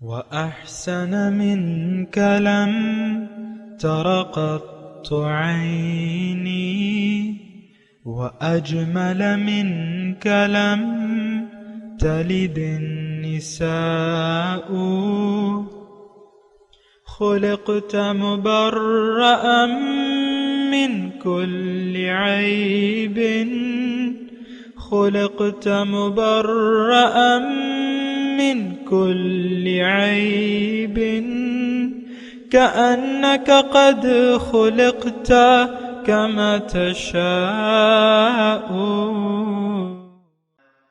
وأحسن منك لم تر قط عيني، وأجمل منك لم تلد النساء. خلقت مبرأ من كل عيب، خلقت مبرأ من كل عيب، كأنك قد خلقت كما تشاء.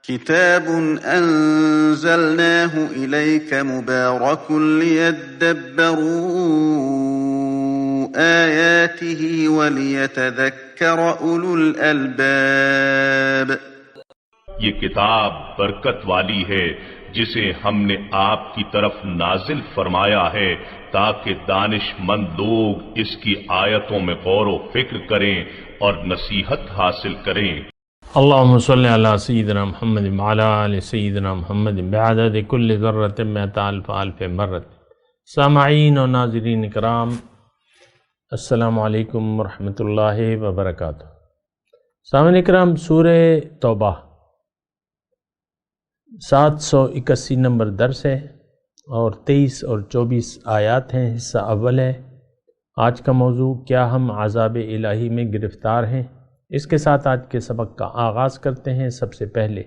كتاب أنزلناه إليك مبارك ليدبروا آياته وليتذكر أولو الألباب. یہ کتاب برکت والی ہے جسے ہم نے آپ کی طرف نازل فرمایا ہے تاکہ دانش مند لوگ اس کی آیتوں میں غور و فکر کریں اور نصیحت حاصل کریں۔ اللہم صلی علی سیدنا محمد وعلی آل سیدنا محمد بعدد کل ذرۃ مئۃ الف الف مرۃ۔ سامعین و ناظرین اکرام، السلام علیکم ورحمۃ اللہ وبرکاتہ۔ سامعین اکرام، سورہ توبہ 781 نمبر درس ہے اور 23 اور 24 آیات ہیں، حصہ اول ہے۔ آج کا موضوع کیا ہم عذاب الہی میں گرفتار ہیں؟ اس کے ساتھ آج کے سبق کا آغاز کرتے ہیں۔ سب سے پہلے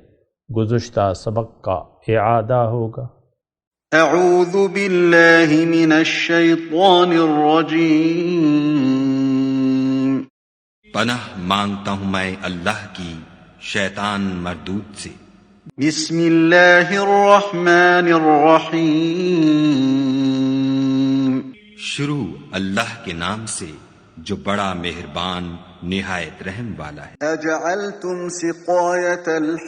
گزشتہ سبق کا اعادہ ہوگا۔ اعوذ باللہ من الشیطان الرجیم۔ پناہ مانگتا ہوں میں اللہ کی شیطان مردود سے۔ بسم اللہ الرحمن الرحیم۔ شروع اللہ کے نام سے جو بڑا مہربان نہایت رحم والا ہے۔ اجعلتم سقایت الحاج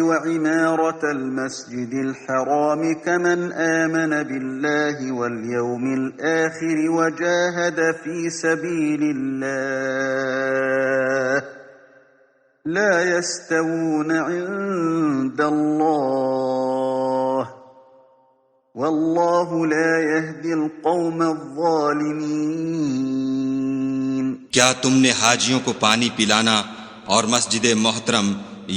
وعمارة المسجد الحرام كمن آمن بالله واليوم الآخر وجاهد في سبيل الله لا يستوون عند الله واللہ لا يهدی القوم الظالمین۔ کیا تم نے حاجیوں کو پانی پلانا اور مسجد محترم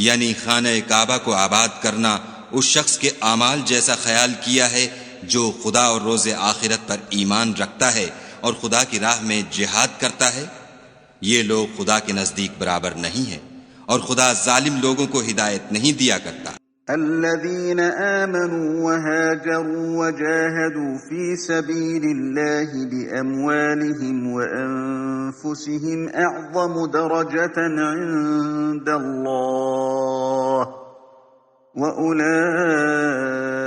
یعنی خانہ کعبہ کو آباد کرنا اس شخص کے اعمال جیسا خیال کیا ہے جو خدا اور روز آخرت پر ایمان رکھتا ہے اور خدا کی راہ میں جہاد کرتا ہے؟ یہ لوگ خدا کے نزدیک برابر نہیں ہیں اور خدا ظالم لوگوں کو ہدایت نہیں دیا کرتا۔ الذين آمنوا وهاجروا وجاهدوا في سبيل الله بأموالهم وأنفسهم أعظم درجة عند الله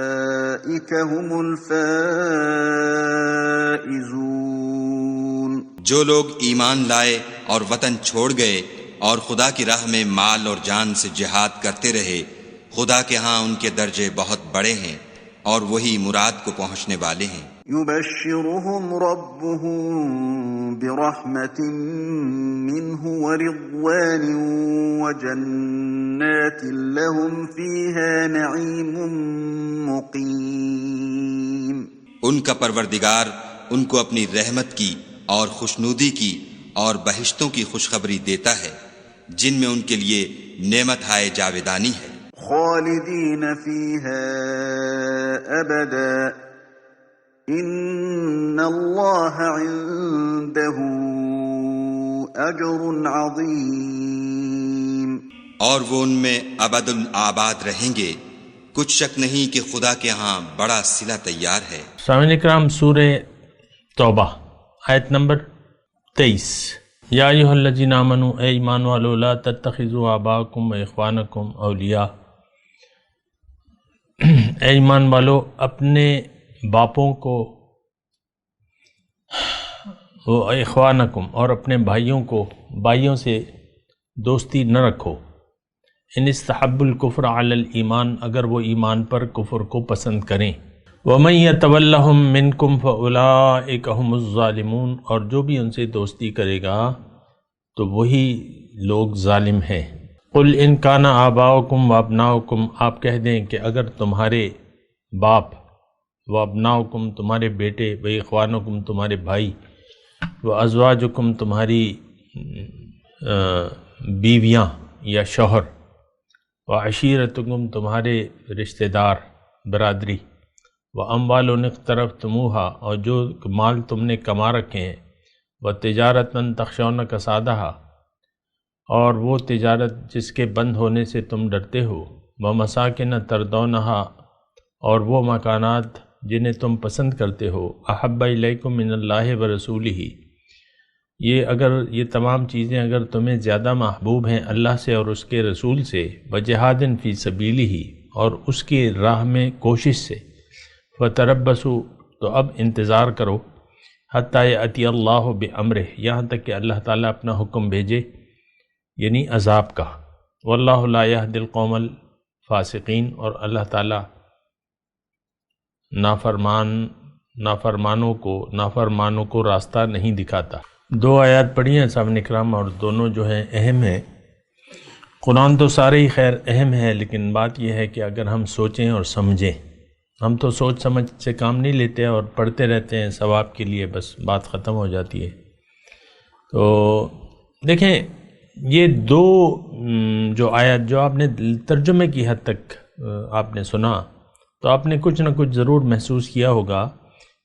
وأولئك هم الفائزون۔ جو لوگ ایمان لائے اور وطن چھوڑ گئے اور خدا کی راہ میں مال اور جان سے جہاد کرتے رہے، خدا کے ہاں ان کے درجے بہت بڑے ہیں اور وہی مراد کو پہنچنے والے ہیں۔ یبشرهم ربهم برحمت منه ورضوان وجنات لهم فيها نعيم مقیم۔ ان کا پروردگار ان کو اپنی رحمت کی اور خوشنودی کی اور بہشتوں کی خوشخبری دیتا ہے جن میں ان کے لیے نعمت ہائے جاویدانی ہے۔ خالدین فیہا ابدا ان اللہ عنده اجر عظیم۔ اور وہ ان میں ابد الآباد رہیں گے، کچھ شک نہیں کہ خدا کے ہاں بڑا صلہ تیار ہے۔ سامعین اکرام، سورہ توبہ آیت نمبر 23۔ یا ایھا الذین آمنوا، اے ایمان والو، لا تتخذوا آباءکم و اخوانکم اولیاء، اے ایمان والو اپنے باپوں کو و اخوانکم اور اپنے بھائیوں سے دوستی نہ رکھو۔ ان استحب الکفر علی الایمان، اگر وہ ایمان پر کفر کو پسند کریں۔ وَمَن يَتَوَلَّهُم مِّنكُمْ فَأُولَٰئِكَ هُمُ الظَّالِمُونَ، اور جو بھی ان سے دوستی کرے گا تو وہی لوگ ظالم ہیں۔ قل ان کان آباؤکم و ابناؤکم، آپ کہہ دیں کہ اگر تمہارے باپ، و ابناؤکم تمہارے بیٹے، و اخوانکم تمہارے بھائی، و ازواجکم تمہاری بیویاں یا شوہر، و عشیرتکم تمہارے رشتہ دار برادری، و اموال اقترفتموہا اور جو مال تم نے کما رکھے ہیں، و تجارتاً تخشون کسادہا اور وہ تجارت جس کے بند ہونے سے تم ڈرتے ہو، و مساکن تردونہا اور وہ مکانات جنہیں تم پسند کرتے ہو، احب الیکم من اللہ و رسولہ، یہ تمام چیزیں اگر تمہیں زیادہ محبوب ہیں اللہ سے اور اس کے رسول سے، وجہاد فی سبیلہ اور اس کی راہ میں کوشش سے، فتربصوا تو اب انتظار کرو، حتی یأتی اللہ بامرہ یہاں تک کہ اللہ تعالیٰ اپنا حکم بھیجے، یعنی عذاب کا، واللہ لا یہدی القوم الفاسقین اور اللہ تعالیٰ نافرمانوں کو راستہ نہیں دکھاتا۔ 2 آیات پڑھی ہیں صاحب اکرام، اور دونوں جو ہیں اہم ہیں۔ قرآن تو سارے ہی خیر اہم ہے، لیکن بات یہ ہے کہ اگر ہم سوچیں اور سمجھیں، ہم تو سوچ سمجھ سے کام نہیں لیتے اور پڑھتے رہتے ہیں ثواب کے لیے، بس بات ختم ہو جاتی ہے۔ تو دیکھیں یہ 2 جو آیات جو آپ نے ترجمے کی حد تک آپ نے سنا، تو آپ نے کچھ نہ کچھ ضرور محسوس کیا ہوگا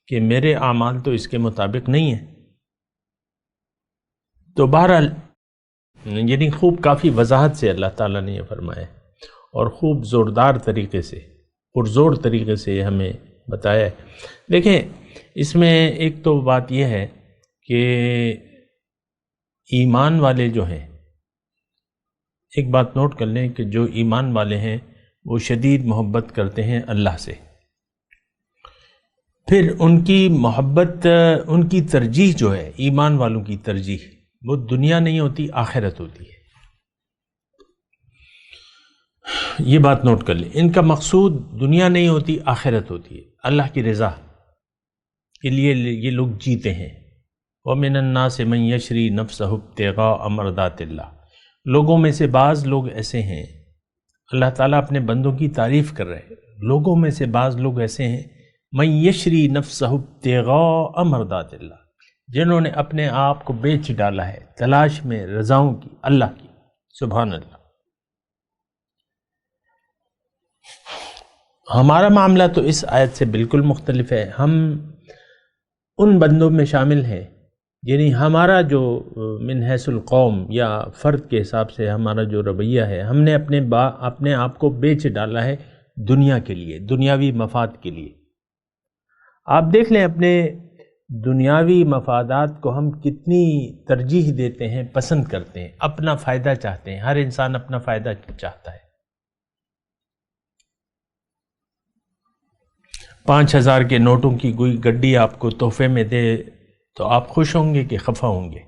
کہ میرے اعمال تو اس کے مطابق نہیں ہیں۔ تو بہرحال یعنی خوب کافی وضاحت سے اللہ تعالیٰ نے یہ فرمایا اور خوب زوردار طریقے سے، پرزور طریقے سے یہ ہمیں بتایا ہے۔ دیکھیں اس میں ایک تو بات یہ ہے کہ ایمان والے جو ہیں، ایک بات نوٹ کر لیں کہ جو ایمان والے ہیں وہ شدید محبت کرتے ہیں اللہ سے، پھر ان کی محبت، ان کی ترجیح جو ہے، ایمان والوں کی ترجیح وہ دنیا نہیں ہوتی، آخرت ہوتی ہے۔ یہ بات نوٹ کر لیں، ان کا مقصود دنیا نہیں ہوتی، آخرت ہوتی ہے، اللہ کی رضا کے لیے یہ لوگ جیتے ہیں۔ وَمِنَ النَّاسِ مَن يَشْرِي نَفْسَهُ ابْتِغَاءَ مَرْضَاتِ اللَّهِ، لوگوں میں سے بعض لوگ ایسے ہیں، اللہ تعالیٰ اپنے بندوں کی تعریف کر رہے ہیں، لوگوں میں سے بعض لوگ ایسے ہیں مَن يَشْرِي نَفْسَهُ ابْتِغَاءَ مَرْضَاتِ اللَّهِ، جنہوں نے اپنے آپ کو بیچ ڈالا ہے تلاش میں رضاؤں کی، اللہ کی۔ سبحان اللہ۔ ہمارا معاملہ تو اس آیت سے بالکل مختلف ہے۔ ہم ان بندوں میں شامل ہیں، یعنی ہمارا جو من حیث القوم یا فرد کے حساب سے ہمارا جو رویہ ہے، ہم نے اپنے آپ کو بیچ ڈالا ہے دنیا کے لیے، دنیاوی مفاد کے لیے۔ آپ دیکھ لیں اپنے دنیاوی مفادات کو ہم کتنی ترجیح دیتے ہیں، پسند کرتے ہیں، اپنا فائدہ چاہتے ہیں، ہر انسان اپنا فائدہ چاہتا ہے۔ 5000 کے نوٹوں کی کوئی گڈی آپ کو تحفے میں دے تو آپ خوش ہوں گے کہ خفا ہوں گے؟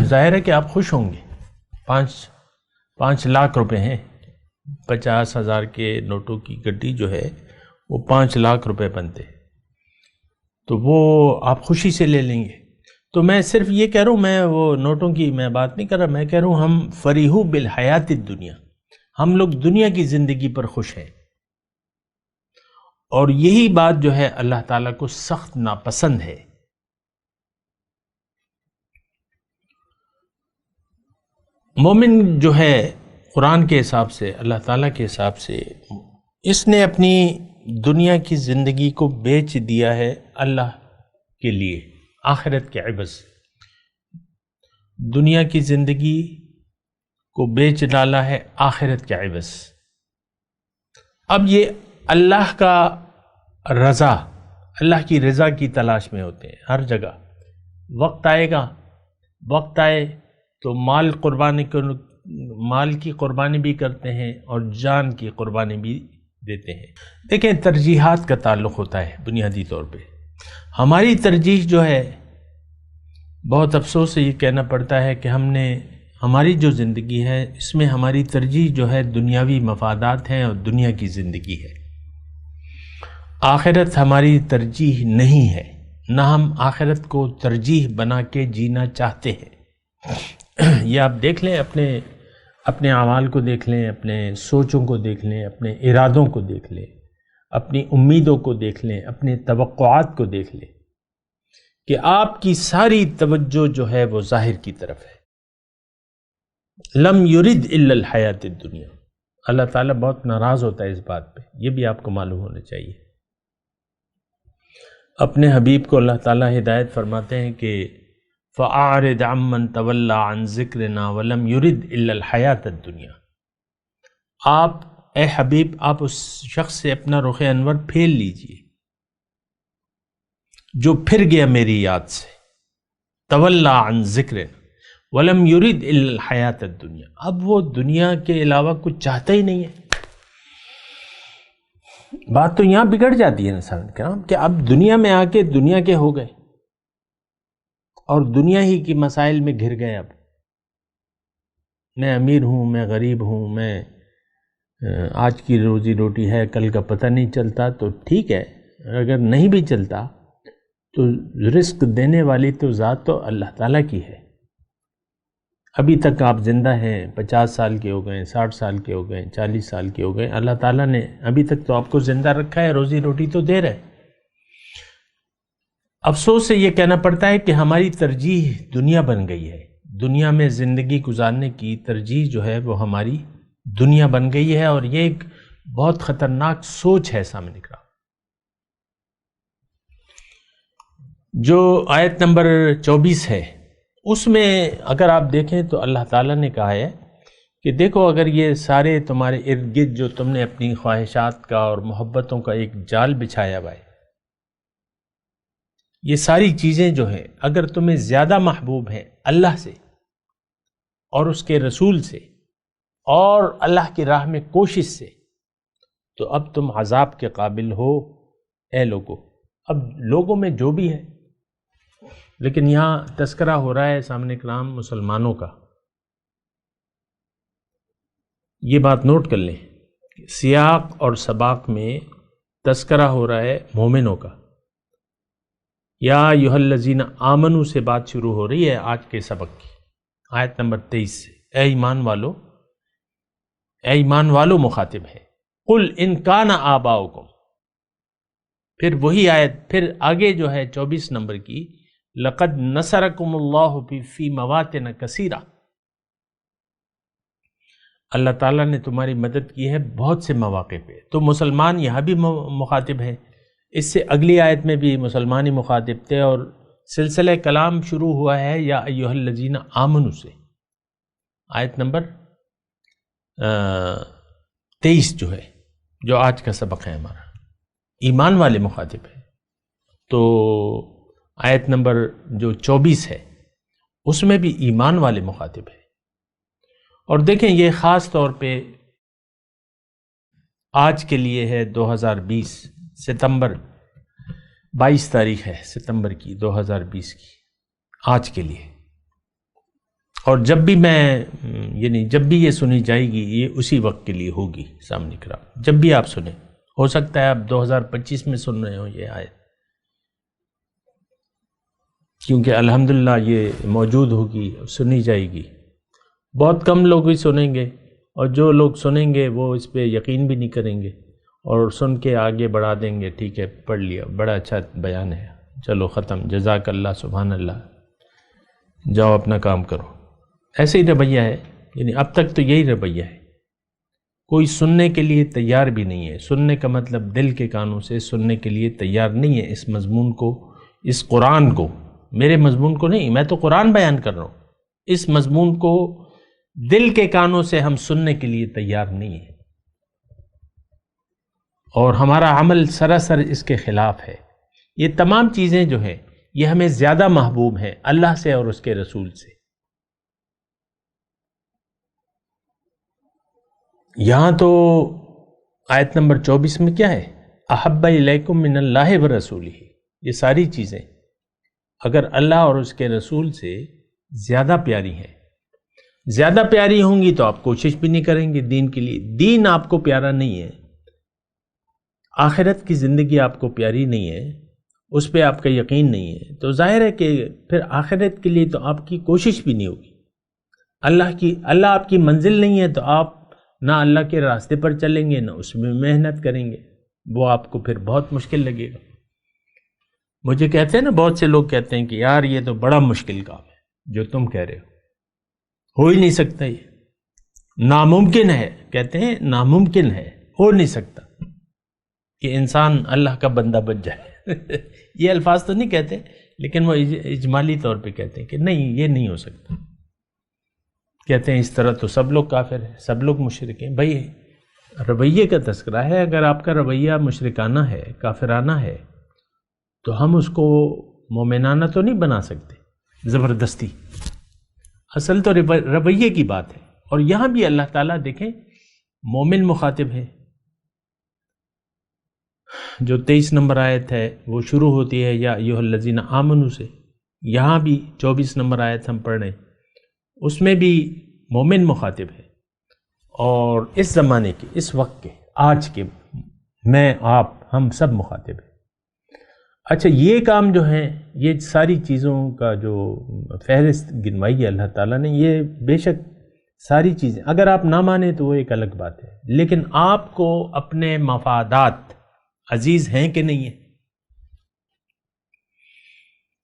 ظاہر ہے کہ آپ خوش ہوں گے۔ 5 لاکھ روپے ہیں، 50,000 کے نوٹوں کی گڈی جو ہے وہ 5 لاکھ روپے بنتے، تو وہ آپ خوشی سے لے لیں گے۔ تو میں صرف یہ کہہ رہا ہوں، میں وہ نوٹوں کی میں بات نہیں کر رہا، میں کہہ رہا ہوں ہم فریحو بالحیات الدنیا، ہم لوگ دنیا کی زندگی پر خوش ہیں، اور یہی بات جو ہے اللہ تعالیٰ کو سخت ناپسند ہے۔ مومن جو ہے قرآن کے حساب سے، اللہ تعالیٰ کے حساب سے، اس نے اپنی دنیا کی زندگی کو بیچ دیا ہے اللہ کے لیے، آخرت کے عوض۔ دنیا کی زندگی کو بیچ ڈالا ہے آخرت کے عوض۔ اب یہ اللہ کا رضا، اللہ کی رضا کی تلاش میں ہوتے ہیں ہر جگہ۔ وقت آئے گا، وقت آئے تو مال کی قربانی بھی کرتے ہیں اور جان کی قربانی بھی دیتے ہیں۔ دیکھیں ترجیحات کا تعلق ہوتا ہے بنیادی طور پہ۔ ہماری ترجیح جو ہے، بہت افسوس سے یہ کہنا پڑتا ہے کہ ہماری جو زندگی ہے اس میں ہماری ترجیح جو ہے دنیاوی مفادات ہیں اور دنیا کی زندگی ہے۔ آخرت ہماری ترجیح نہیں ہے، نہ ہم آخرت کو ترجیح بنا کے جینا چاہتے ہیں۔ یہ آپ دیکھ لیں، اپنے اعمال کو دیکھ لیں، اپنے سوچوں کو دیکھ لیں، اپنے ارادوں کو دیکھ لیں، اپنی امیدوں کو دیکھ لیں، اپنے توقعات کو دیکھ لیں کہ آپ کی ساری توجہ جو ہے وہ ظاہر کی طرف ہے۔ لم یرد الا الحیات الدنیا، اللہ تعالیٰ بہت ناراض ہوتا ہے اس بات پہ، یہ بھی آپ کو معلوم ہونا چاہیے۔ اپنے حبیب کو اللہ تعالیٰ ہدایت فرماتے ہیں کہ فَأَعْرِضْ عَمَّنْ تَوَلَّى عَنْ ذِكْرِنَا وَلَمْ يُرِدْ إِلَّا الْحَيَاةَ الدُّنْيَا۔ آپ اے حبیب، آپ اس شخص سے اپنا رخ انور پھیر لیجئے جو پھر گیا میری یاد سے، تولّى عن ذکرنا ولم يرد الا الحیات الدنیا، اب وہ دنیا کے علاوہ کچھ چاہتا ہی نہیں ہے۔ بات تو یہاں بگڑ جاتی ہے انسان کرام کہ اب دنیا میں آ کے دنیا کے ہو گئے اور دنیا ہی کی مسائل میں گھر گئے۔ اب میں امیر ہوں، میں غریب ہوں، میں آج کی روزی روٹی ہے، کل کا پتہ نہیں چلتا، تو ٹھیک ہے، اگر نہیں بھی چلتا تو رزق دینے والی تو ذات تو اللہ تعالیٰ کی ہے۔ ابھی تک آپ زندہ ہیں، 50 سال کے ہو گئے، 60 سال کے ہو گئے، 40 سال کے ہو گئے، اللہ تعالیٰ نے ابھی تک تو آپ کو زندہ رکھا ہے، روزی روٹی تو دے رہے۔ افسوس سے یہ کہنا پڑتا ہے کہ ہماری ترجیح دنیا بن گئی ہے، دنیا میں زندگی گزارنے کی ترجیح جو ہے وہ ہماری دنیا بن گئی ہے، اور یہ ایک بہت خطرناک سوچ ہے سامنے کا۔ جو آیت نمبر 24 ہے اس میں اگر آپ دیکھیں تو اللہ تعالیٰ نے کہا ہے کہ دیکھو، اگر یہ سارے تمہارے ارد گرد جو تم نے اپنی خواہشات کا اور محبتوں کا ایک جال بچھایا ہوا ہے، یہ ساری چیزیں جو ہیں اگر تمہیں زیادہ محبوب ہیں اللہ سے اور اس کے رسول سے اور اللہ کی راہ میں کوشش سے، تو اب تم عذاب کے قابل ہو اے لوگو۔ اب لوگوں میں جو بھی ہے، لیکن یہاں تذکرہ ہو رہا ہے سامنے کرام مسلمانوں کا، یہ بات نوٹ کر لیں، سیاق اور سباق میں تذکرہ ہو رہا ہے مومنوں کا۔ یا ایھا الذین آمنوا سے بات شروع ہو رہی ہے آج کے سبق کی، آیت نمبر 23 سے، اے ایمان والو مخاطب ہے، قل ان کان آباؤکم، پھر وہی آیت پھر آگے جو ہے 24 نمبر کی، لقد نصرکم اللہ فی مواطن کثیرہ، اللہ تعالیٰ نے تمہاری مدد کی ہے بہت سے مواقع پہ۔ تو مسلمان یہاں بھی مخاطب ہیں، اس سے اگلی آیت میں بھی مسلمان ہی مخاطب تھے، اور سلسلہ کلام شروع ہوا ہے یا ایھا الذین آمنوا سے، آیت نمبر 23 جو ہے، جو آج کا سبق ہے ہمارا، ایمان والے مخاطب ہیں۔ تو آیت نمبر جو 24 ہے اس میں بھی ایمان والے مخاطب ہیں، اور دیکھیں یہ خاص طور پہ آج کے لیے ہے 2020 ستمبر 22 تاریخ ہے ستمبر کی 2020 کی، آج کے لیے۔ اور جب بھی جب بھی یہ سنی جائے گی یہ اسی وقت کے لیے ہوگی سامنے کرام، جب بھی آپ سنیں، ہو سکتا ہے آپ 2025 میں سن رہے ہو یہ آیت، کیونکہ الحمدللہ یہ موجود ہوگی، سنی جائے گی۔ بہت کم لوگ ہی سنیں گے، اور جو لوگ سنیں گے وہ اس پہ یقین بھی نہیں کریں گے، اور سن کے آگے بڑھا دیں گے، ٹھیک ہے پڑھ لیا، بڑا اچھا بیان ہے، چلو ختم، جزاک اللہ، سبحان اللہ، جاؤ اپنا کام کرو۔ ایسے ہی رویہ ہے، یعنی اب تک تو یہی رویہ ہے، کوئی سننے کے لیے تیار بھی نہیں ہے۔ سننے کا مطلب دل کے کانوں سے سننے کے لیے تیار نہیں ہے اس مضمون کو، اس قرآن کو، میرے مضمون کو نہیں، میں تو قرآن بیان کر رہا ہوں، اس مضمون کو دل کے کانوں سے ہم سننے کے لیے تیار نہیں ہیں، اور ہمارا عمل سراسر اس کے خلاف ہے۔ یہ تمام چیزیں جو ہیں یہ ہمیں زیادہ محبوب ہیں اللہ سے اور اس کے رسول سے۔ یہاں تو آیت نمبر 24 میں کیا ہے، احب الیکم من اللہ ورسولہ، یہ ساری چیزیں اگر اللہ اور اس کے رسول سے زیادہ پیاری ہیں، زیادہ پیاری ہوں گی تو آپ کوشش بھی نہیں کریں گے دین کے لیے، دین آپ کو پیارا نہیں ہے، آخرت کی زندگی آپ کو پیاری نہیں ہے، اس پہ آپ کا یقین نہیں ہے، تو ظاہر ہے کہ پھر آخرت کے لیے تو آپ کی کوشش بھی نہیں ہوگی، اللہ آپ کی منزل نہیں ہے تو آپ نہ اللہ کے راستے پر چلیں گے نہ اس میں محنت کریں گے، وہ آپ کو پھر بہت مشکل لگے گا۔ مجھے کہتے ہیں نا، بہت سے لوگ کہتے ہیں کہ یار یہ تو بڑا مشکل کام ہے جو تم کہہ رہے ہو ہی نہیں سکتا، یہ ناممکن ہے، کہتے ہیں ناممکن ہے، ہو نہیں سکتا کہ انسان اللہ کا بندہ بن جائے۔ یہ الفاظ تو نہیں کہتے، لیکن وہ اجمالی طور پہ کہتے ہیں کہ نہیں، یہ نہیں ہو سکتا۔ کہتے ہیں اس طرح تو سب لوگ کافر ہیں، سب لوگ مشرک ہیں۔ بھائی رویے کا تذکرہ ہے، اگر آپ کا رویہ مشرکانہ ہے، کافرانہ ہے، تو ہم اس کو مومنانہ تو نہیں بنا سکتے زبردستی۔ اصل تو رویے کی بات ہے۔ اور یہاں بھی اللہ تعالیٰ دیکھیں مومن مخاطب ہے۔ جو 23 نمبر آیت ہے وہ شروع ہوتی ہے یا ایھا الذین آمنوا سے، یہاں بھی 24 نمبر آیت ہم پڑھ رہے ہیں، اس میں بھی مومن مخاطب ہے۔ اور اس زمانے کے، اس وقت کے، آج کے، میں، آپ، ہم سب مخاطب ہیں۔ اچھا، یہ کام جو ہیں، یہ ساری چیزوں کا جو فہرست گنوائی ہے اللہ تعالیٰ نے، یہ بے شک ساری چیزیں، اگر آپ نہ مانیں تو وہ ایک الگ بات ہے، لیکن آپ کو اپنے مفادات عزیز ہیں کہ نہیں ہیں؟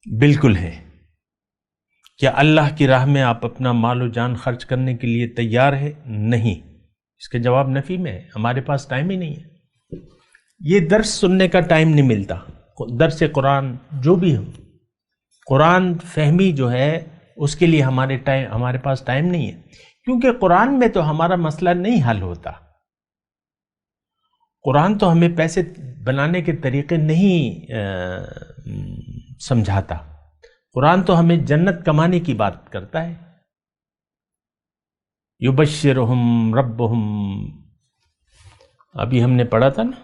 بالکل ہے۔ کیا اللہ کی راہ میں آپ اپنا مال و جان خرچ کرنے کے لیے تیار ہے؟ نہیں۔ اس کا جواب نفی میں ہے، ہمارے پاس ٹائم ہی نہیں ہے۔ یہ درس سننے کا ٹائم نہیں ملتا، درس قرآن جو بھی ہو، قرآن فہمی جو ہے اس کے لیے ہمارے پاس ٹائم نہیں ہے، کیونکہ قرآن میں تو ہمارا مسئلہ نہیں حل ہوتا۔ قرآن تو ہمیں پیسے بنانے کے طریقے نہیں سمجھاتا، قرآن تو ہمیں جنت کمانے کی بات کرتا ہے۔ یبشرہم ربہم، ابھی ہم نے پڑھا تھا نا،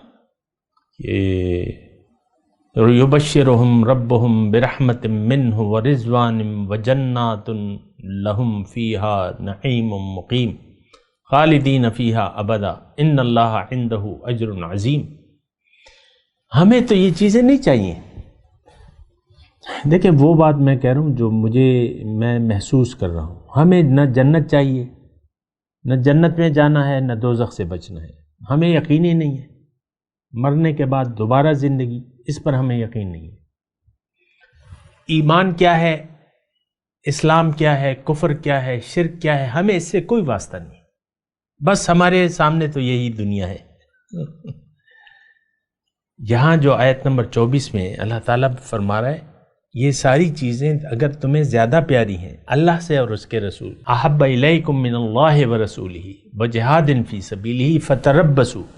یبشرہم ربہم برحمت منہ ورضوان وجنات لہم فیہا نعیم مقیم خالدین فیہا ابدا ان اللہ عندہ اجر عظیم۔ ہمیں تو یہ چیزیں نہیں چاہیے۔ دیکھیں وہ بات میں کہہ رہا ہوں جو میں محسوس کر رہا ہوں، ہمیں نہ جنت چاہیے، نہ جنت میں جانا ہے، نہ دوزخ سے بچنا ہے۔ ہمیں یقین ہی نہیں ہے مرنے کے بعد دوبارہ زندگی، اس پر ہمیں یقین نہیں ہے۔ ایمان کیا ہے، اسلام کیا ہے، کفر کیا ہے، شرک کیا ہے، ہمیں اس سے کوئی واسطہ نہیں۔ بس ہمارے سامنے تو یہی دنیا ہے۔ یہاں جو آیت نمبر 24 میں اللہ تعالیٰ فرما رہا ہے، یہ ساری چیزیں اگر تمہیں زیادہ پیاری ہیں اللہ سے اور اس کے رسول، احب الیکم من اللہ ورسولہ وجہاد فی سبیلہ فتربصوا،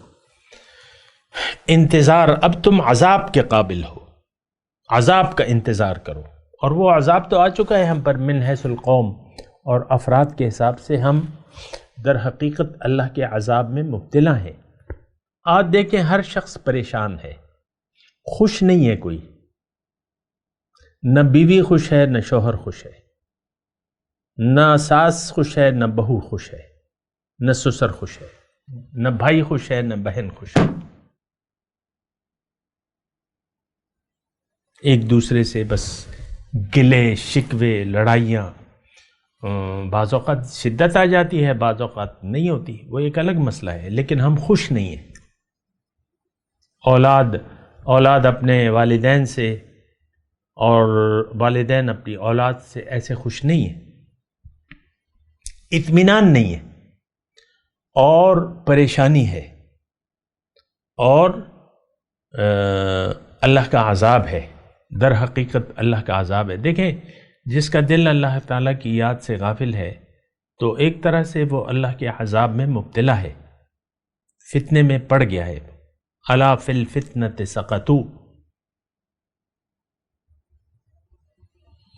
انتظار، اب تم عذاب کے قابل ہو، عذاب کا انتظار کرو۔ اور وہ عذاب تو آ چکا ہے ہم پر من حیث القوم اور افراد کے حساب سے، ہم در حقیقت اللہ کے عذاب میں مبتلا ہیں۔ آج دیکھیں ہر شخص پریشان ہے، خوش نہیں ہے کوئی، نہ بیوی خوش ہے، نہ شوہر خوش ہے، نہ ساس خوش ہے، نہ بہو خوش ہے، نہ سسر خوش ہے، نہ بھائی خوش ہے، نہ بہن خوش ہے۔ ایک دوسرے سے بس گلے شکوے، لڑائیاں، بعض اوقات شدت آ جاتی ہے، بعض اوقات نہیں ہوتی، وہ ایک الگ مسئلہ ہے، لیکن ہم خوش نہیں ہیں۔ اولاد اپنے والدین سے اور والدین اپنی اولاد سے ایسے خوش نہیں ہیں، اطمینان نہیں ہے، اور پریشانی ہے، اور اللہ کا عذاب ہے، در حقیقت اللہ کا عذاب ہے۔ دیکھیں جس کا دل اللہ تعالیٰ کی یاد سے غافل ہے تو ایک طرح سے وہ اللہ کے عذاب میں مبتلا ہے، فتنے میں پڑ گیا ہے۔ الا فی الفتنۃ سقطوا،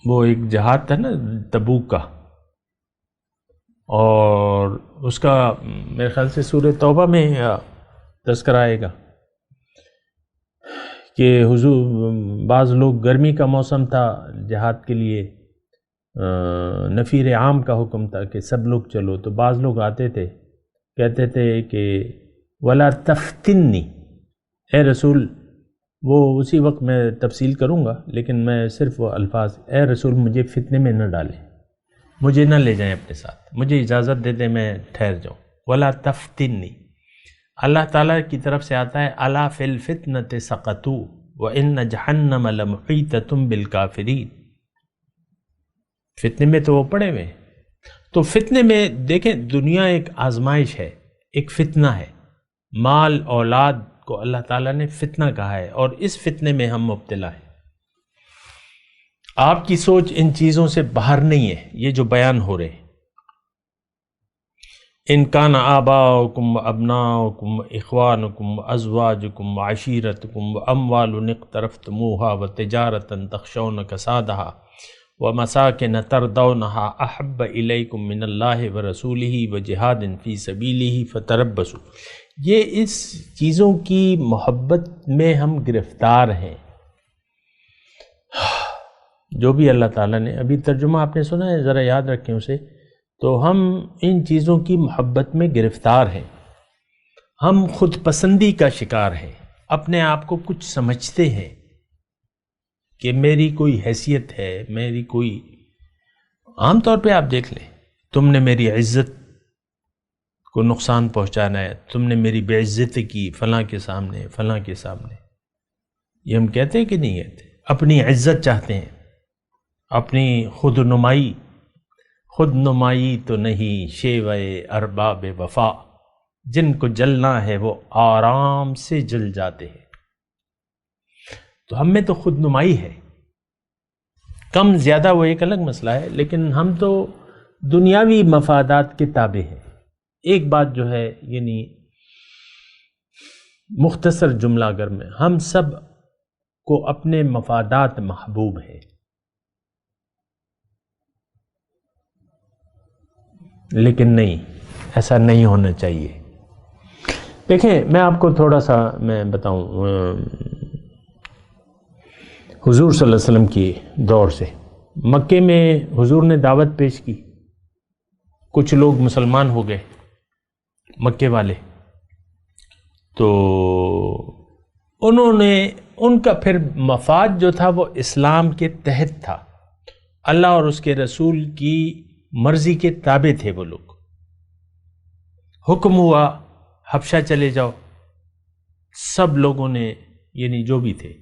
وہ ایک جہاد تھا نا تبوک کا، اور اس کا میرے خیال سے سورہ توبہ میں تذکرہ آئے گا کہ حضور، بعض لوگ، گرمی کا موسم تھا، جہاد کے لیے نفیر عام کا حکم تھا کہ سب لوگ چلو، تو بعض لوگ آتے تھے کہتے تھے کہ ولا تفتنی، اے رسول، وہ اسی وقت میں تفصیل کروں گا لیکن میں صرف وہ الفاظ، اے رسول مجھے فتنے میں نہ ڈالیں، مجھے نہ لے جائیں اپنے ساتھ، مجھے اجازت دے دیں میں ٹھہر جاؤں۔ ولا تفتنی، اللہ تعالیٰ کی طرف سے آتا ہے الا فی الفتنۃ سقطوا وان جہنم لمحیطۃ بالکافرین، فتنے میں تو وہ پڑے ہوئے ہیں۔ تو فتنے میں دیکھیں، دنیا ایک آزمائش ہے، ایک فتنہ ہے، مال اولاد کو اللہ تعالیٰ نے فتنہ کہا ہے، اور اس فتنے میں ہم مبتلا ہیں۔ آپ کی سوچ ان چیزوں سے باہر نہیں ہے، یہ جو بیان ہو رہے ہیں۔ ان کان آباؤکم ابناؤکم اخوانکم ازواجکم عشیرتکم اموال اقترفتموها وتجارۃ تخشون کسادها ومساکن ترضونها احب الیکم من اللہ ورسولہ وجہاد فی سبیلہ فتربصوا، یہ اس چیزوں کی محبت میں ہم گرفتار ہیں۔ جو بھی اللہ تعالیٰ نے، ابھی ترجمہ آپ نے سنا ہے، ذرا یاد رکھیں اسے، تو ہم ان چیزوں کی محبت میں گرفتار ہیں، ہم خود پسندی کا شکار ہیں، اپنے آپ کو کچھ سمجھتے ہیں کہ میری کوئی حیثیت ہے، میری کوئی، عام طور پہ آپ دیکھ لیں، تم نے میری عزت کو نقصان پہنچانا ہے، تم نے میری بے عزتی کی فلاں کے سامنے، فلاں کے سامنے، یہ ہم کہتے ہیں کہ نہیں کہتے؟ اپنی عزت چاہتے ہیں، اپنی خود نمائی تو نہیں شیوے ارباب وفا، جن کو جلنا ہے وہ آرام سے جل جاتے ہیں۔ تو ہم میں تو خود نمائی ہے، کم زیادہ وہ ایک الگ مسئلہ ہے، لیکن ہم تو دنیاوی مفادات کے تابع ہیں۔ ایک بات جو ہے، یعنی مختصر جملہ اگر میں، ہم سب کو اپنے مفادات محبوب ہیں، لیکن نہیں، ایسا نہیں ہونا چاہیے۔ دیکھیں، میں آپ کو تھوڑا سا میں بتاؤں، حضور صلی اللہ علیہ وسلم کی دور سے مکے میں حضور نے دعوت پیش کی، کچھ لوگ مسلمان ہو گئے مکے والے، تو انہوں نے، ان کا پھر مفاد جو تھا وہ اسلام کے تحت تھا، اللہ اور اس کے رسول کی مرضی کے تابع تھے وہ لوگ۔ حکم ہوا حبشہ چلے جاؤ، سب لوگوں نے، یعنی جو بھی تھے،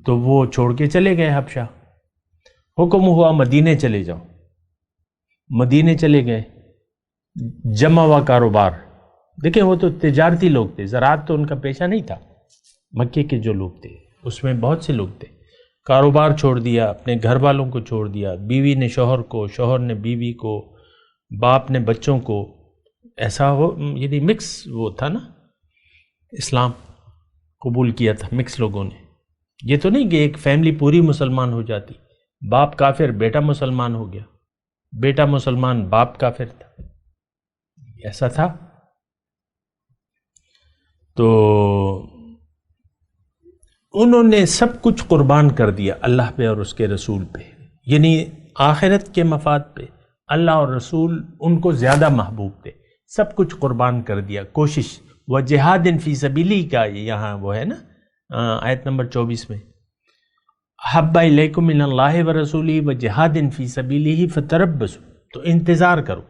تو وہ چھوڑ کے چلے گئے حبشہ۔ حکم ہوا مدینے چلے جاؤ، مدینے چلے گئے، جمع ہوا کاروبار۔ دیکھیں، وہ تو تجارتی لوگ تھے، زراعت تو ان کا پیشہ نہیں تھا، مکے کے جو لوگ تھے اس میں بہت سے لوگ تھے، کاروبار چھوڑ دیا، اپنے گھر والوں کو چھوڑ دیا، بیوی نے شوہر کو، شوہر نے بیوی کو، باپ نے بچوں کو، ایسا ہو، یعنی مکس وہ تھا نا، اسلام قبول کیا تھا مکس لوگوں نے۔ یہ تو نہیں کہ ایک فیملی پوری مسلمان ہو جاتی، باپ کافر بیٹا مسلمان ہو گیا، بیٹا مسلمان باپ کافر تھا، ایسا تھا۔ تو انہوں نے سب کچھ قربان کر دیا اللہ پہ اور اس کے رسول پہ، یعنی آخرت کے مفاد پہ۔ اللہ اور رسول ان کو زیادہ محبوب تھے، سب کچھ قربان کر دیا، کوشش۔ وجہاد فی سبیلہ کا یہاں وہ ہے نا، آیت نمبر 24 میں، احب الیکم من اللہ ورسولہ وجہاد فی سبیلہ فتربصوا، تو انتظار کرو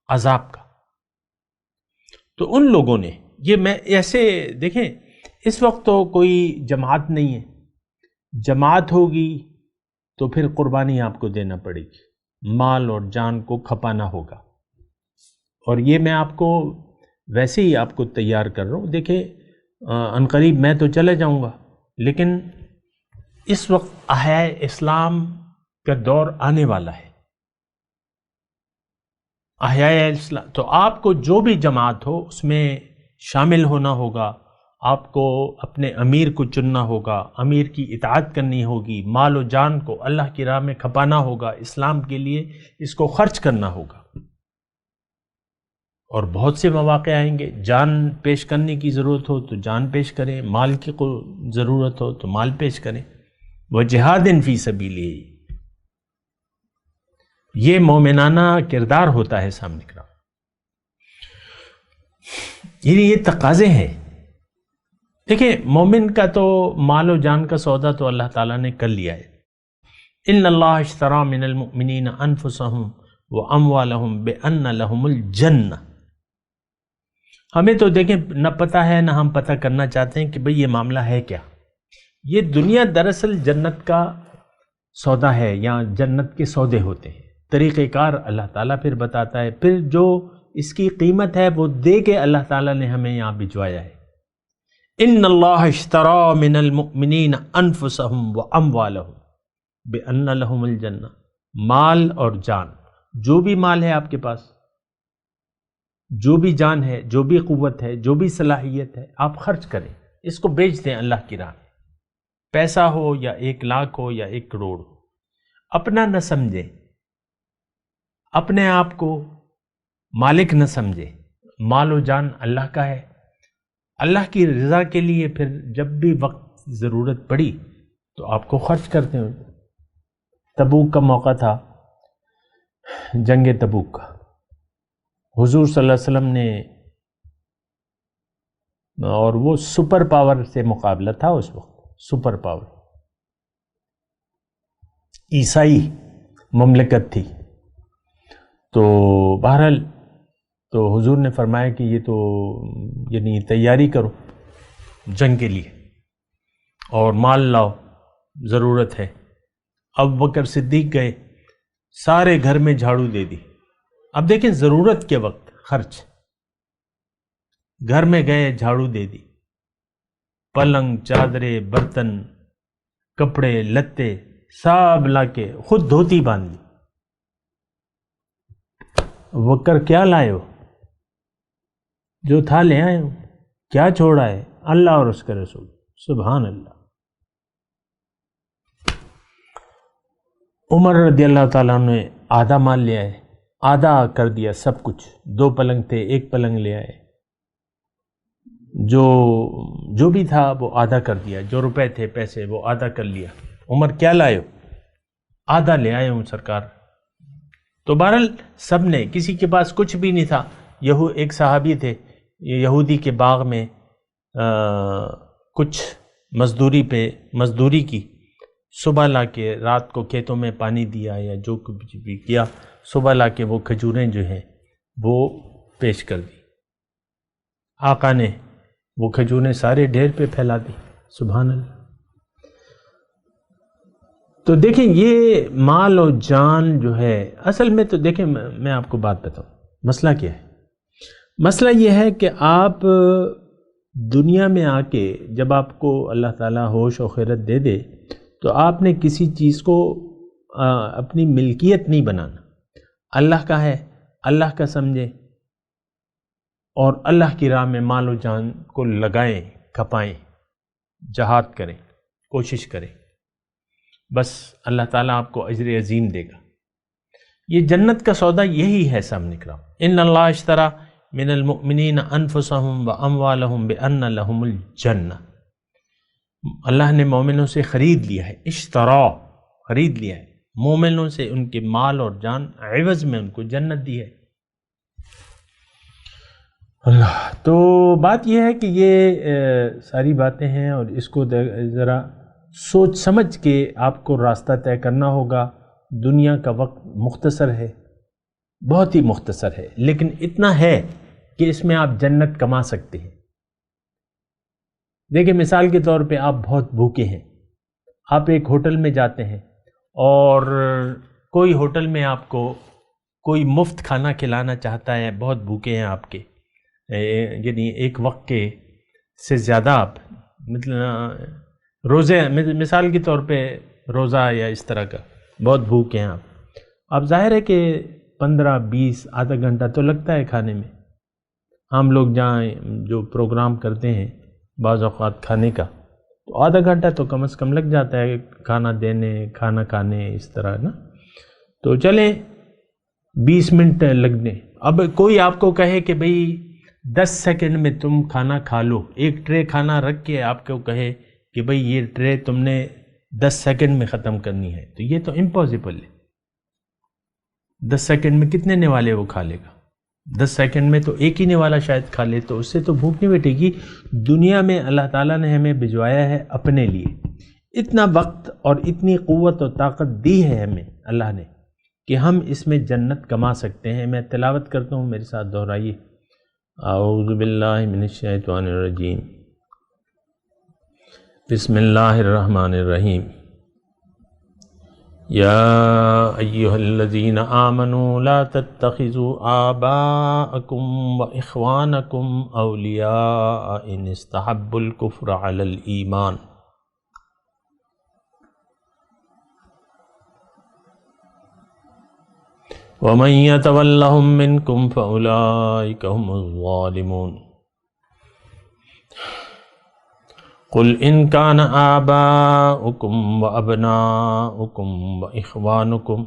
عذاب کا۔ تو ان لوگوں نے، یہ میں ایسے دیکھیں، اس وقت تو کوئی جماعت نہیں ہے، جماعت ہوگی تو پھر قربانی آپ کو دینا پڑے گی، مال اور جان کو کھپانا ہوگا، اور یہ میں آپ کو ویسے ہی آپ کو تیار کر رہا ہوں۔ دیکھیں، عنقریب میں تو چلے جاؤں گا، لیکن اس وقت احیاء اسلام کا دور آنے والا ہے، احیاء اسلام، تو آپ کو جو بھی جماعت ہو اس میں شامل ہونا ہوگا، آپ کو اپنے امیر کو چننا ہوگا، امیر کی اطاعت کرنی ہوگی، مال و جان کو اللہ کی راہ میں کھپانا ہوگا، اسلام کے لیے اس کو خرچ کرنا ہوگا، اور بہت سے مواقع آئیں گے، جان پیش کرنے کی ضرورت ہو تو جان پیش کریں، مال کی ضرورت ہو تو مال پیش کریں۔ وجہاد فی سبیلہ، یہ مومنانہ کردار ہوتا ہے سامنے کا، یعنی یہ تقاضے ہیں۔ دیکھیں، مومن کا تو مال و جان کا سودا تو اللہ تعالیٰ نے کر لیا ہے، ان اللہ اشتری من المؤمنین انفسہم واموالہم بان لہم الجنہ. ہمیں تو دیکھیں نہ پتہ ہے نہ ہم پتہ کرنا چاہتے ہیں کہ بھئی یہ معاملہ ہے کیا. یہ دنیا دراصل جنت کا سودا ہے، یا جنت کے سودے ہوتے ہیں. طریقہ کار اللہ تعالیٰ پھر بتاتا ہے، پھر جو اس کی قیمت ہے وہ دے کے اللہ تعالیٰ نے ہمیں یہاں بھجوایا ہے. ان اللہ اشتری من المؤمنین انفسہم واموالہم بان لہم الجنہ. مال اور جان، جو بھی مال ہے آپ کے پاس، جو بھی جان ہے، جو بھی قوت ہے، جو بھی صلاحیت ہے، آپ خرچ کریں، اس کو بیچ دیں اللہ کی راہ میں. پیسہ ہو یا 1 لاکھ ہو یا 1 کروڑ ہو، اپنا نہ سمجھیں، اپنے آپ کو مالک نہ سمجھیں. مال و جان اللہ کا ہے. اللہ کی رضا کے لیے پھر جب بھی وقت ضرورت پڑی تو آپ کو خرچ کرتے ہیں. تبوک کا موقع تھا، جنگ تبوک کا. حضور صلی اللہ علیہ وسلم نے، اور وہ سپر پاور سے مقابلہ تھا اس وقت، سپر پاور عیسائی مملکت تھی. تو بہرحال تو حضور نے فرمایا کہ یہ تو یعنی تیاری کرو جنگ کے لیے اور مال لاؤ، ضرورت ہے. ابو بکر صدیق گئے، سارے گھر میں جھاڑو دے دی. اب دیکھیں ضرورت کے وقت خرچ، گھر میں گئے جھاڑو دے دی، پلنگ، چادریں، برتن، کپڑے، لتے سب لا کے خود دھوتی باندھ دی. بکر کیا لائے ہو؟ جو تھا لے آئے ہو. کیا چھوڑا ہے؟ اللہ اور اس کے رسول. سبحان اللہ. عمر رضی اللہ تعالیٰ نے آدھا مال لے آئے، آدھا کر دیا سب کچھ. 2 پلنگ تھے، 1 پلنگ لے آئے. جو بھی تھا وہ آدھا کر دیا، جو روپے تھے پیسے وہ آدھا کر لیا. عمر کیا لائے ہو؟ آدھا لے آئے ہوں سرکار. تو بہرحال سب نے، کسی کے پاس کچھ بھی نہیں تھا. ایک صحابی تھے یہودی کے باغ میں کچھ مزدوری کی، صبح لا کے رات کو کھیتوں میں پانی دیا یا جو کچھ بھی کیا، صبح لا کے وہ کھجوریں جو ہیں وہ پیش کر دی. آقا نے وہ کھجوریں سارے ڈھیر پہ پھیلا دی. سبحان اللہ. تو دیکھیں یہ مال و جان جو ہے، اصل میں تو دیکھیں میں آپ کو بات بتاؤں، مسئلہ کیا ہے. مسئلہ یہ ہے کہ آپ دنیا میں آ کے جب آپ کو اللہ تعالیٰ ہوش و خیرت دے دے تو آپ نے کسی چیز کو اپنی ملکیت نہیں بنانا. اللہ کا ہے، اللہ کا سمجھیں اور اللہ کی راہ میں مال و جان کو لگائیں، کھپائیں، جہاد کریں، کوشش کریں. بس اللہ تعالیٰ آپ کو اجر عظیم دے گا. یہ جنت کا سودا یہی ہے سامنے کرام. ان اللہ اشتری من المؤمنین انفسہم واموالہم بان لہم الجنہ. اللہ نے مومنوں سے خرید لیا ہے، اشترا، خرید لیا ہے مومنوں سے، ان کے مال اور جان عوض میں ان کو جنت دی ہے. اللہ. تو بات یہ ہے کہ یہ ساری باتیں ہیں اور اس کو ذرا سوچ سمجھ کے آپ کو راستہ طے کرنا ہوگا. دنیا کا وقت مختصر ہے، بہت ہی مختصر ہے، لیکن اتنا ہے کہ اس میں آپ جنت کما سکتے ہیں. دیکھیں مثال کے طور پہ آپ بہت بھوکے ہیں، آپ ایک ہوٹل میں جاتے ہیں اور کوئی ہوٹل میں آپ کو کوئی مفت کھانا کھلانا چاہتا ہے، بہت بھوکے ہیں آپ کے، یعنی ایک وقت کے سے زیادہ آپ مطلب روزے، مثال کے طور پہ روزہ یا اس طرح کا بہت بھوکے ہیں آپ ظاہر ہے کہ 15-20 آدھا گھنٹہ تو لگتا ہے کھانے میں. ہم لوگ جہاں جو پروگرام کرتے ہیں بعض اوقات کھانے کا تو آدھا گھنٹہ تو کم از کم لگ جاتا ہے کھانا دینے، کھانا کھانے، اس طرح نا. تو چلیں 20 منٹ لگنے. اب کوئی آپ کو کہے کہ بھئی 10 سیکنڈ میں تم کھانا کھا لو، ایک ٹرے کھانا رکھ کے آپ کو کہے کہ بھئی یہ ٹرے تم نے 10 سیکنڈ میں ختم کرنی ہے، تو یہ تو امپاسبل ہے. 10 سیکنڈ میں کتنے نوالے وہ کھا لے گا؟ 10 سیکنڈ میں تو ایک ہی نوالا شاید کھا لے، تو اس سے تو بھوک نہیں مٹے گی. دنیا میں اللہ تعالیٰ نے ہمیں بھجوایا ہے اپنے لیے، اتنا وقت اور اتنی قوت و طاقت دی ہے ہمیں اللہ نے کہ ہم اس میں جنت کما سکتے ہیں۔ میں تلاوت کرتا ہوں، میرے ساتھ دہرائیے۔ اعوذ باللہ من الشیطان الرجیم، بسم اللہ الرحمن الرحیم۔ یا ایہا الذین آمنوا لا تتخذوا آباءکم و اخوانکم اولیاء ان استحبوا الکفر علی الایمان ومن يتولهم منكم فأولئك هم الظالمون قل إن كان آباؤكم وأبناؤكم وإخوانكم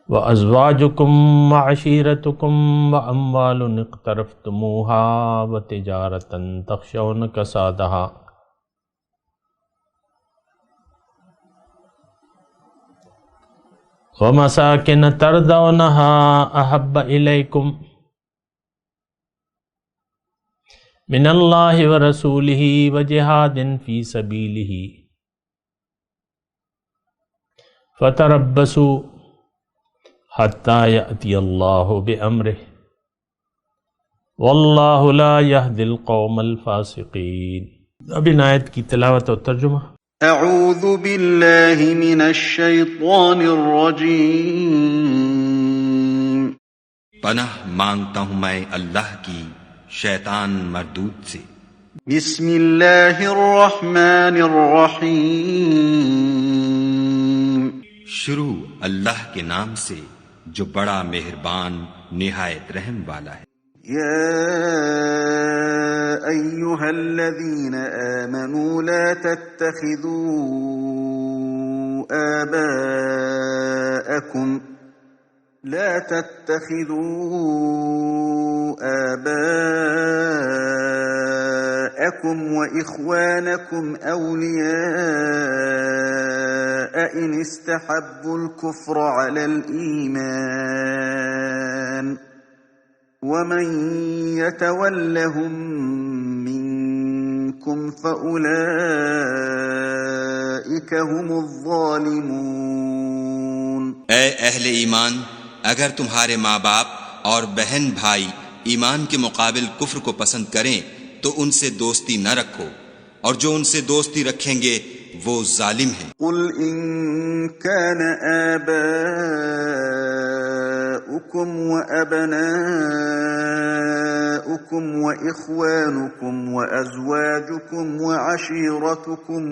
وأزواجكم وعشيرتكم وأموال اقترفتموها وتجارة تخشون كسادها ومساكن ترضونها أحب إليكم من الله ورسوله وجهاد في سبيله فتربصوا حتى يأتي الله بأمره والله لا يهدي القوم الفاسقين۔ اب ان آیت کی تلاوت اور ترجمہ۔ اعوذ باللہ من الشیطان الرجیم، پناہ مانگتا ہوں میں اللہ کی شیطان مردود سے۔ بسم اللہ الرحمن الرحیم، شروع اللہ کے نام سے جو بڑا مہربان نہایت رحم والا ہے۔ یا ایہا الذین آمنوا لا تتخذوا آباءکم وإخوانکم اولیاء ان استحبوا الكفر علی الایمان ومن يتولهم منكم فأولئك هم الظالمون۔ اے اہل ایمان، اگر تمہارے ماں باپ اور بہن بھائی ایمان کے مقابل کفر کو پسند کریں تو ان سے دوستی نہ رکھو، اور جو ان سے دوستی رکھیں گے وہ ظالم ہیں۔ قل ان كان آباؤكم وأبناؤكم وإخوانكم وأزواجكم وعشيرتكم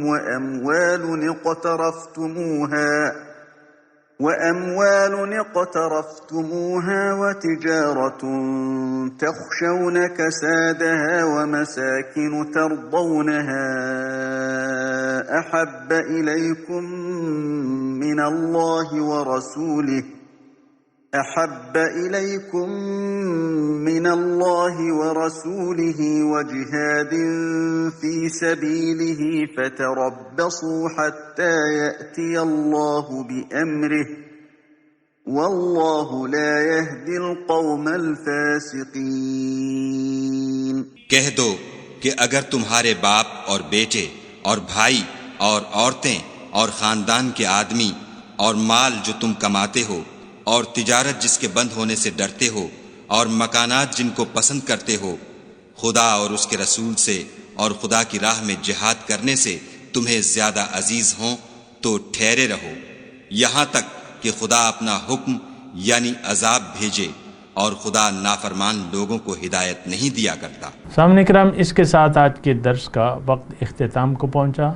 وأموال اقترفتموها وتجارة تخشون كسادها ومساكن ترضونها أحب إليكم من الله ورسوله وجهاد في سبيله فتربصوا حتى يأتي الله بأمره والله لا يهدي القوم الفاسقين۔ کہہ دو کہ اگر تمہارے باپ اور بیٹے اور بھائی اور عورتیں اور خاندان کے آدمی اور مال جو تم کماتے ہو اور تجارت جس کے بند ہونے سے ڈرتے ہو اور مکانات جن کو پسند کرتے ہو خدا اور اس کے رسول سے اور خدا کی راہ میں جہاد کرنے سے تمہیں زیادہ عزیز ہوں تو ٹھہرے رہو یہاں تک کہ خدا اپنا حکم یعنی عذاب بھیجے، اور خدا نافرمان لوگوں کو ہدایت نہیں دیا کرتا۔ سامعین کرام، اس کے ساتھ آج کے درس کا وقت اختتام کو پہنچا۔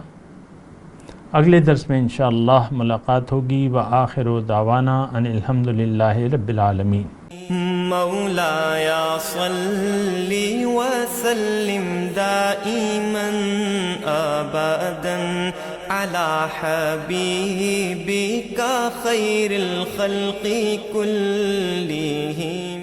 اگلے درس میں انشاءاللہ ملاقات ہوگی۔ وآخر دعوانا ان الحمدللہ رب العالمین۔ مولایا صلی وسلم دائما ابدا على حبیبک خیر الخلق كلهم۔